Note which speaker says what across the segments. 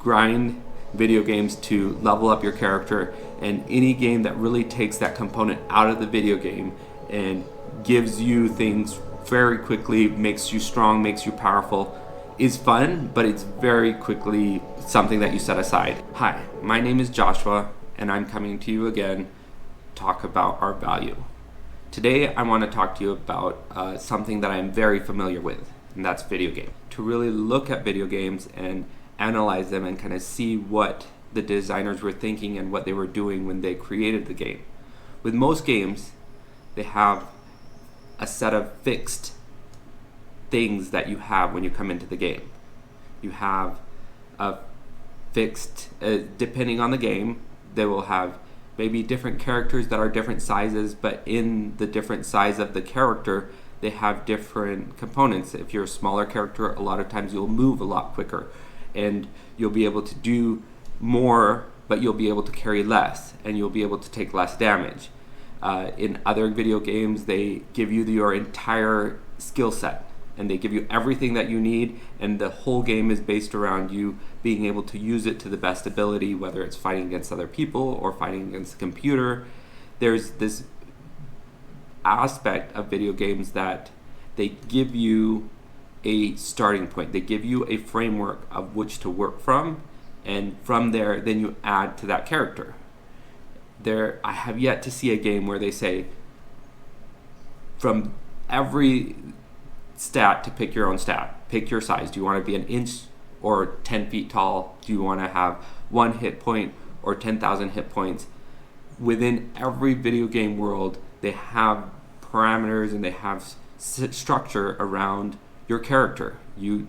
Speaker 1: grind video games to level up your character, and any game that really takes that component out of the video game and gives you things very quickly, makes you strong, makes you powerful, is fun, but it's very quickly something that you set aside. Hi, my name is Joshua, and I'm coming to you again to talk about our value. Today I want to talk to you about something that I'm very familiar with, and that's video games. To really look at video games and analyze them and kind of see what the designers were thinking and what they were doing when they created the game. With most games, they have a set of fixed things that you have when you come into the game. You have a fixed, depending on the game, they will have maybe different characters that are different sizes, but in the different size of the character, they have different components. If you're a smaller character, a lot of times you'll move a lot quicker and you'll be able to do more, but you'll be able to carry less and you'll be able to take less damage. In other video games, they give you your entire skill set and they give you everything that you need, and the whole game is based around you being able to use it to the best ability, whether it's fighting against other people or fighting against the computer. There's this aspect of video games that they give you a starting point. They give you a framework of which to work from, and from there then you add to that character. I have yet to see a game where they say from every stat to pick your own stat. Pick your size. Do you want to be an inch or 10 feet tall? Do you want to have 1 hit point or 10,000 hit points? Within every video game world, they have parameters and they have structure around your character. You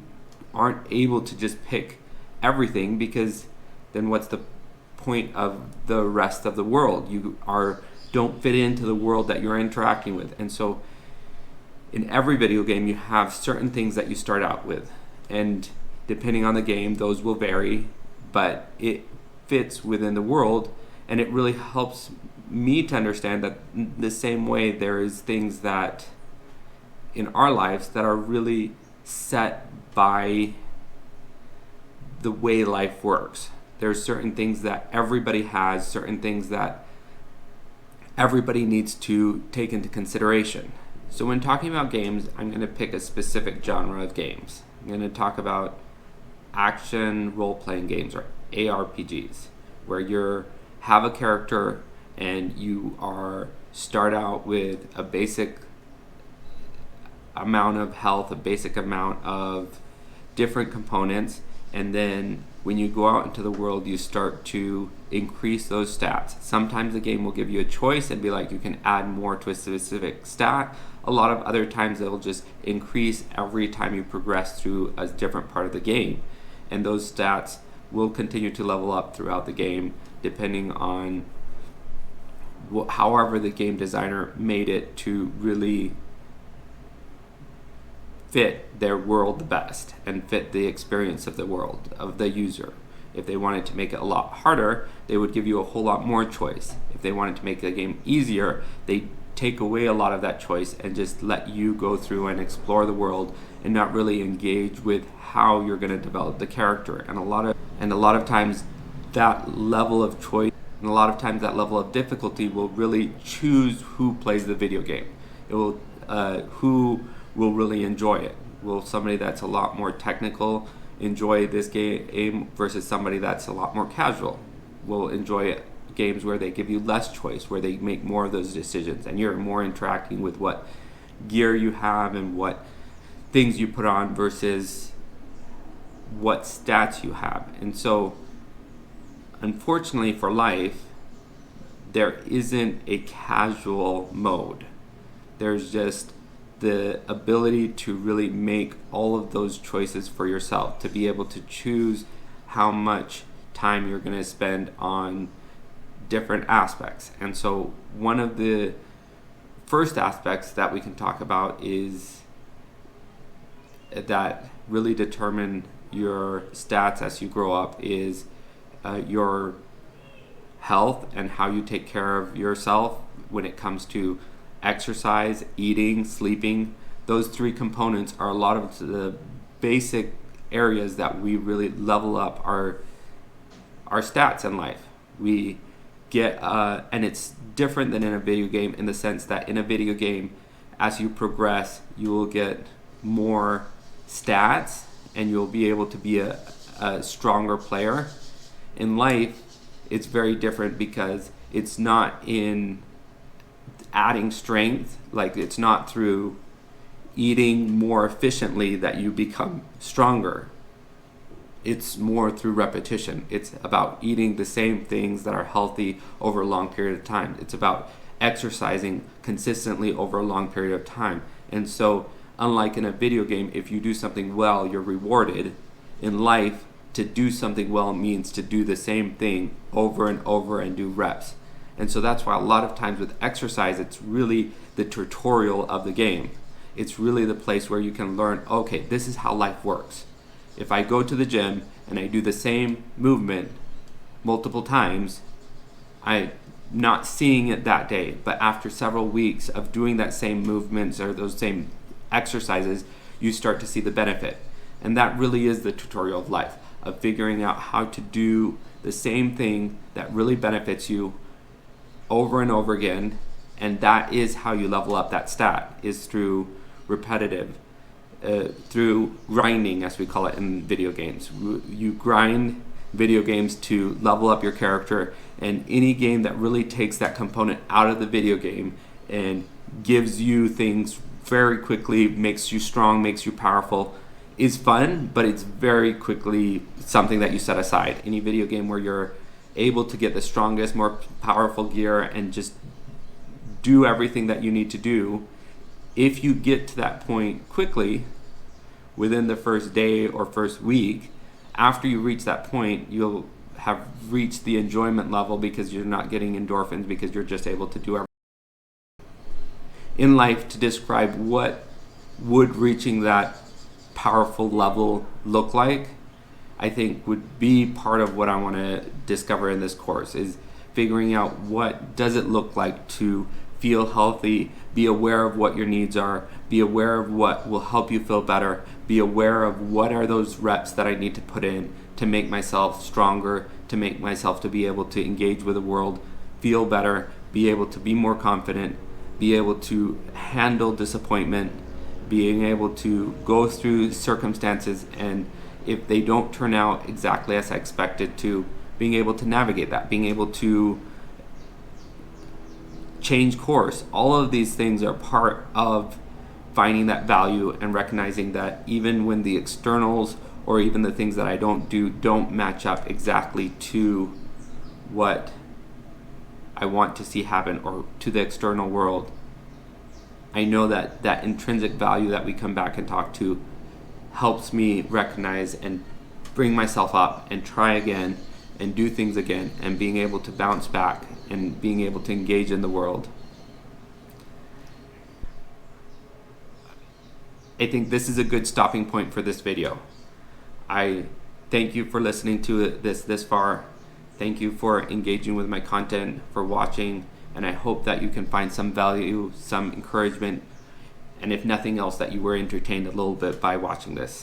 Speaker 1: aren't able to just pick everything, because then what's the point of the rest of the world? You don't fit into the world that you're interacting with. And so in every video game you have certain things that you start out with, and depending on the game those will vary, but it fits within the world. And it really helps me to understand that the same way there is things that in our lives that are really set by the way life works. There's certain things that everybody has, certain things that everybody needs to take into consideration. So when talking about games, I'm going to pick a specific genre of games. I'm going to talk about action role-playing games, or ARPGs, where you have a character and you start out with a basic amount of health, a basic amount of different components, and then when you go out into the world you start to increase those stats. Sometimes the game will give you a choice and be like, you can add more to a specific stat. A lot of other times it'll just increase every time you progress through a different part of the game, and those stats will continue to level up throughout the game depending on however the game designer made it to really fit their world the best and fit the experience of the world, of the user. If they wanted to make it a lot harder, they would give you a whole lot more choice. If they wanted to make the game easier, they take away a lot of that choice and just let you go through and explore the world and not really engage with how you're going to develop the character. And a lot of times that level of choice and a lot of times that level of difficulty will really choose who plays the video game. It will who will really enjoy it. Will somebody that's a lot more technical enjoy this game versus somebody that's a lot more casual? Will enjoy games where they give you less choice, where they make more of those decisions and you're more interacting with what gear you have and what things you put on versus what stats you have. And so unfortunately for life, there isn't a casual mode. There's just the ability to really make all of those choices for yourself, to be able to choose how much time you're going to spend on different aspects. And so one of the first aspects that we can talk about is that really determine your stats as you grow up is your health and how you take care of yourself when it comes to exercise, eating, sleeping. Those three components are a lot of the basic areas that we really level up our our stats in life. We get, and it's different than in a video game in the sense that in a video game, as you progress, you will get more stats and you'll be able to be a stronger player. In life, it's very different because it's not in adding strength, like it's not through eating more efficiently that you become stronger. It's more through repetition. It's about eating the same things that are healthy over a long period of time. It's about exercising consistently over a long period of time. And so, unlike in a video game, if you do something well, you're rewarded. In life, to do something well means to do the same thing over and over and do reps. And so that's why a lot of times with exercise, it's really the tutorial of the game. It's really the place where you can learn, okay, this is how life works. If I go to the gym and I do the same movement multiple times, I'm not seeing it that day. But after several weeks of doing that same movements or those same exercises, you start to see the benefit. And that really is the tutorial of life, of figuring out how to do the same thing that really benefits you over and over again. And that is how you level up that stat, is through repetitive, through grinding, as we call it in video games. You grind video games to level up your character, and any game that really takes that component out of the video game and gives you things very quickly, makes you strong, makes you powerful, is fun, but it's very quickly something that you set aside. Any video game where you're able to get the strongest, more powerful gear and just do everything that you need to do, if you get to that point quickly, within the first day or first week, after you reach that point, you'll have reached the enjoyment level because you're not getting endorphins, because you're just able to do everything. In life, to describe what would reaching that powerful level look like, I think would be part of what I want to discover in this course, is figuring out what does it look like to feel healthy, be aware of what your needs are, be aware of what will help you feel better, be aware of what are those reps that I need to put in to make myself stronger, to make myself to be able to engage with the world, feel better, be able to be more confident, be able to handle disappointment, being able to go through circumstances, and if they don't turn out exactly as I expected to, being able to navigate that, being able to change course. All of these things are part of finding that value and recognizing that even when the externals or even the things that I don't do don't match up exactly to what I want to see happen or to the external world, I know that that intrinsic value that we come back and talk to helps me recognize and bring myself up and try again and do things again, and being able to bounce back and being able to engage in the world. I think this is a good stopping point for this video. I thank you for listening to this far. Thank you for engaging with my content, for watching, and I hope that you can find some value, some encouragement, and if nothing else, that you were entertained a little bit by watching this.